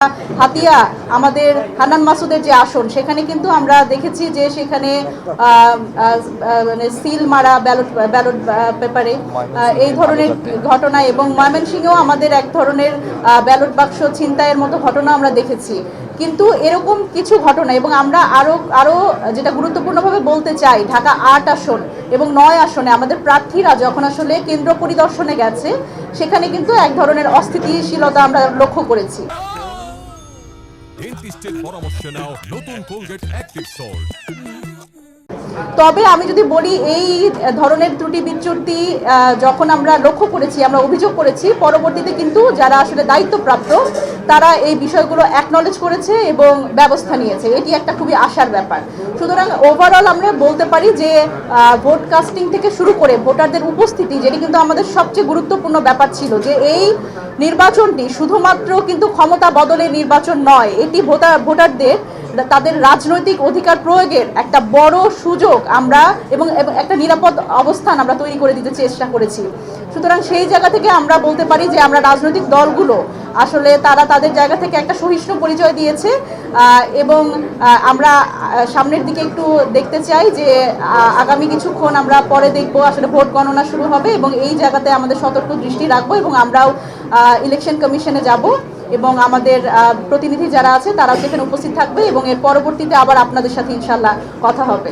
হাতিয়া আমাদের হান্নান মাসুদের যে আসন সেখানে কিন্তু আমরা দেখেছি যে সেখানে মানে সিল মারা ব্যালট ব্যালট পেপারে এই ধরনের ঘটনা এবং ময়মনসিংহেও আমাদের এক ধরনের ব্যালট বাক্স ছিনতাইয়ের মতো ঘটনা আমরা দেখেছি। কিন্তু এরকম কিছু ঘটনা এবং আমরা আরো যেটা গুরুত্বপূর্ণভাবে বলতে চাই, ঢাকা ৮ আসন এবং ৯ আসনে আমাদের প্রার্থীরা যখন আসলে কেন্দ্র পরিদর্শনে গেছে সেখানে কিন্তু এক ধরনের অস্থিতিশীলতা আমরা লক্ষ্য করেছি। ডেন্টিস্টের পরামর্শ নাও নতুন কোলগেট অ্যাক্টিভ সল্ট। তবে আমি যদি বলি এই ধরনের ত্রুটি বিচ্যুতি যখন আমরা লক্ষ্য করেছি, আমরা অভিযোগ করেছি, পরবর্তীতে কিন্তু যারা আসলে দায়িত্বপ্রাপ্ত তারা এই বিষয়গুলো অ্যাকনলেজ করেছে এবং ব্যবস্থা নিয়েছে। এটি একটা খুবই আশার ব্যাপার। সুতরাং ওভারঅল আমরা বলতে পারি যে ভোট কাস্টিং থেকে শুরু করে ভোটারদের উপস্থিতি, যেটি কিন্তু আমাদের সবচেয়ে গুরুত্বপূর্ণ ব্যাপার ছিল, যে এই নির্বাচনটি শুধুমাত্র কিন্তু ক্ষমতা বদলের নির্বাচন নয়, এটি ভোটারদের তাদের রাজনৈতিক অধিকার প্রয়োগের একটা বড় সুযোগ আমরা এবং একটা নিরাপদ অবস্থান আমরা তৈরি করে দিতে চেষ্টা করেছি। সুতরাং সেই জায়গা থেকে আমরা বলতে পারি যে আমরা রাজনৈতিক দলগুলো আসলে তারা তাদের জায়গা থেকে একটা সহিষ্ণু পরিচয় দিয়েছে এবং আমরা সামনের দিকে একটু দেখতে চাই যে আগামী কিছুক্ষণ আমরা পরে দেখব আসলে ভোট গণনা শুরু হবে এবং এই জায়গাতে আমাদের সতর্ক দৃষ্টি রাখবো এবং আমরাও ইলেকশন কমিশনে যাব এবং আমাদের প্রতিনিধি যারা আছে তারাও সেখানে উপস্থিত থাকবে এবং এর পরবর্তীতে আবার আপনাদের সাথে ইনশাল্লাহ কথা হবে।